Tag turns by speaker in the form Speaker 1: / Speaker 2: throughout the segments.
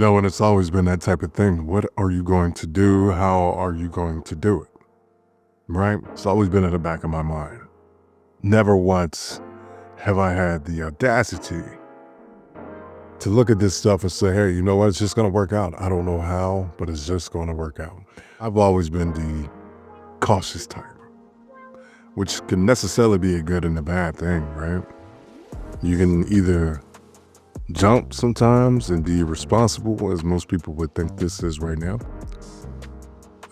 Speaker 1: And it's always been that type of thing. What are you going to do? How are you going to do it? Right? It's always been in the back of my mind. Never once have I had the audacity to look at this stuff and say, hey, you know what? It's just going to work out. I don't know how, but it's just going to work out. I've always been the cautious type, which can necessarily be a good and a bad thing, right? You can either jump sometimes and be irresponsible, as most people would think this is right now,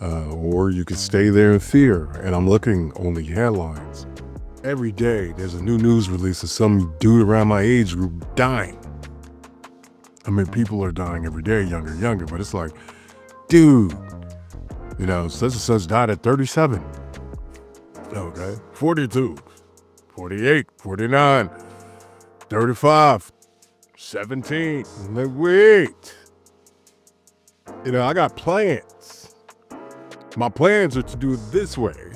Speaker 1: or you could stay there in fear. And I'm looking on the headlines. Every day there's a new news release of some dude around my age group dying. I mean, people are dying every day, younger, but it's like, dude, such and such died at 37. Okay, 42, 48, 49, 35, 17. I'm like, wait. I got plans. My plans are to do it this way.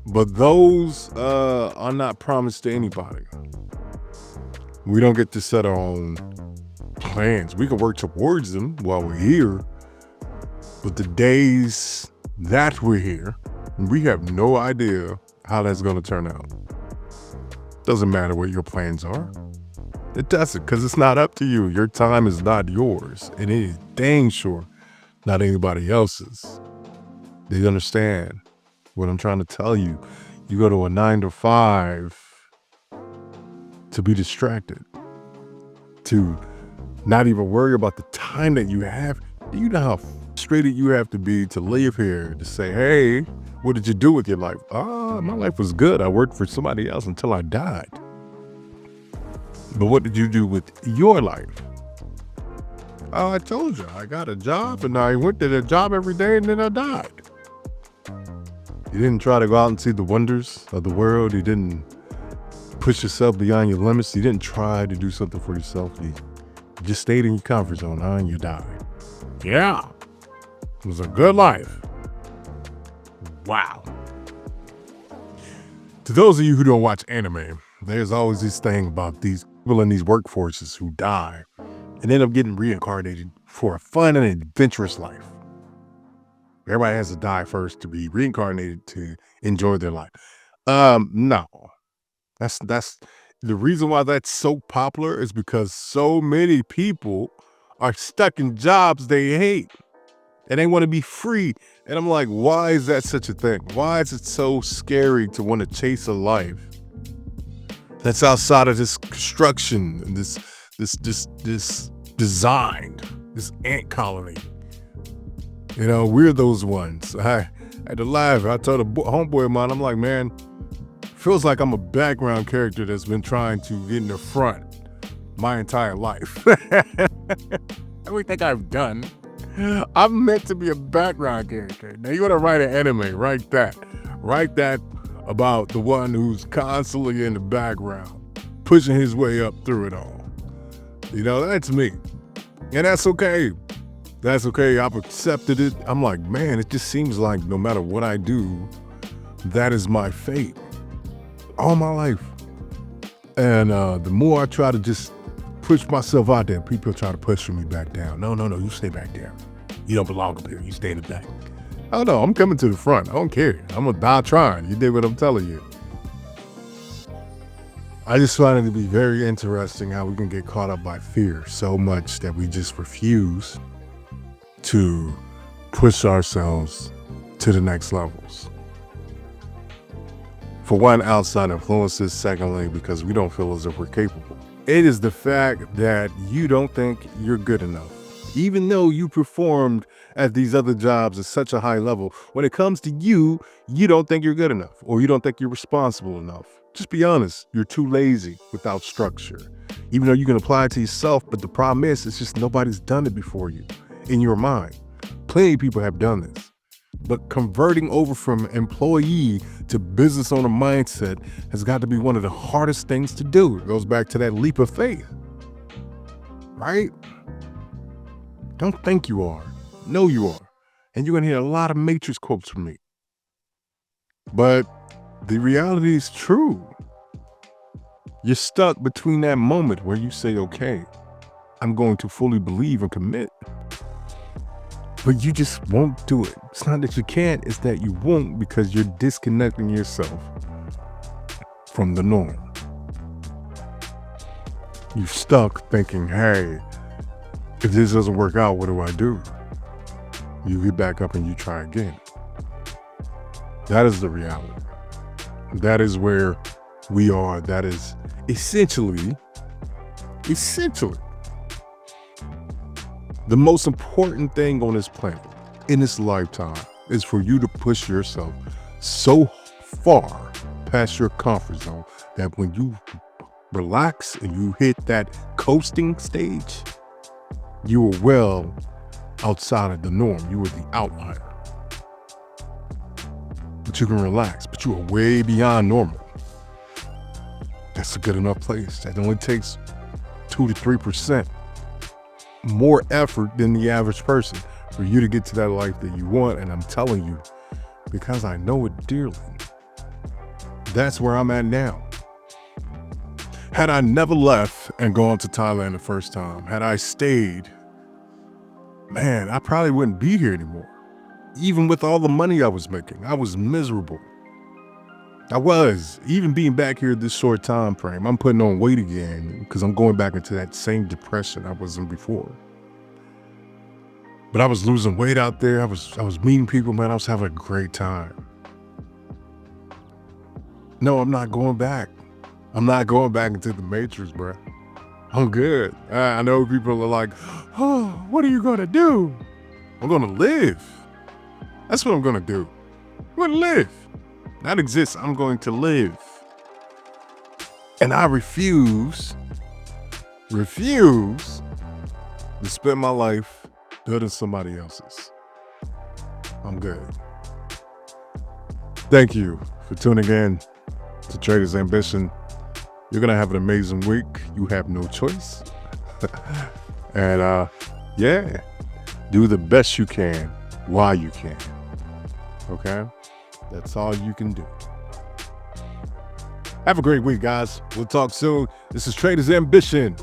Speaker 1: But those are not promised to anybody. We don't get to set our own plans. We can work towards them while we're here. But the days that we're here, we have no idea how that's going to turn out. Doesn't matter what your plans are. It doesn't, because it's not up to you. Your time is not yours. And it is dang sure not anybody else's. Do you understand what I'm trying to tell you? You go to a 9 to 5 to be distracted, to not even worry about the time that you have. Do you know how frustrated you have to be to live here to say, hey, what did you do with your life? My life was good. I worked for somebody else until I died. But what did you do with your life? Oh, I told you, I got a job and I went to the job every day and then I died. You didn't try to go out and see the wonders of the world. You didn't push yourself beyond your limits. You didn't try to do something for yourself. You just stayed in your comfort zone, and you died. Yeah, it was a good life. Wow. To those of you who don't watch anime, there's always this thing about these people in these workforces who die and end up getting reincarnated for a fun and adventurous life. Everybody has to die first to be reincarnated to enjoy their life. No, that's the reason why that's so popular is because so many people are stuck in jobs they hate and they want to be free. And I'm like, why is that such a thing? Why is it so scary to want to chase a life that's outside of this construction and this design, this ant colony? We're those ones. I had to laugh. I told a homeboy of mine, I'm like, man, feels like I'm a background character that's been trying to get in the front my entire life. Everything I've done, I'm meant to be a background character. Now you want to write an anime, write that about the one who's constantly in the background, pushing his way up through it all. That's me. And that's okay. That's okay. I've accepted it. I'm like, man, it just seems like no matter what I do, that is my fate all my life. And the more I try to just push myself out there, people try to push me back down. No, you stay back there. You don't belong up here. You stay in the back. Oh no, I'm coming to the front. I don't care. I'm gonna die trying. You did what I'm telling you. I just find it to be very interesting how we can get caught up by fear so much that we just refuse to push ourselves to the next levels. For one, outside influences. Secondly, because we don't feel as if we're capable. It is the fact that you don't think you're good enough. Even though you performed at these other jobs at such a high level, when it comes to you, you don't think you're good enough, or you don't think you're responsible enough. Just be honest, you're too lazy without structure. Even though you can apply it to yourself, but the problem is, it's just nobody's done it before you in your mind. Plenty of people have done this. But converting over from employee to business owner mindset has got to be one of the hardest things to do. It goes back to that leap of faith, right? Don't think you are. Know you are. And you're going to hear a lot of Matrix quotes from me. But the reality is true. You're stuck between that moment where you say, okay, I'm going to fully believe and commit. But you just won't do it. It's not that you can't, it's that you won't, because you're disconnecting yourself from the norm. You're stuck thinking, hey, if this doesn't work out, what do I do? You get back up and you try again. That is the reality. That is where we are. That is essentially, the most important thing on this planet, in this lifetime, is for you to push yourself so far past your comfort zone that when you relax and you hit that coasting stage, you are well outside of the norm. You are the outlier. But you can relax, but you are way beyond normal. That's a good enough place. That only takes 2 to 3% more effort than the average person for you to get to that life that you want. And I'm telling you, because I know it dearly, that's where I'm at now. Had I never left and gone to Thailand the first time, had I stayed, man, I probably wouldn't be here anymore. Even with all the money I was making, I was miserable. I was. Even being back here this short time frame, I'm putting on weight again because I'm going back into that same depression I was in before. But I was losing weight out there. I was meeting people, man. I was having a great time. No, I'm not going back. I'm not going back into the matrix, bro. I'm good. I know people are like, oh, what are you going to do? I'm going to live. That's what I'm going to do. I'm going to live. Not exist. I'm going to live. And I refuse to spend my life building somebody else's. I'm good. Thank you for tuning in to Trader's Ambition. You're going to have an amazing week. You have no choice. And yeah, do the best you can while you can. Okay? That's all you can do. Have a great week, guys. We'll talk soon. This is Trader's Ambition.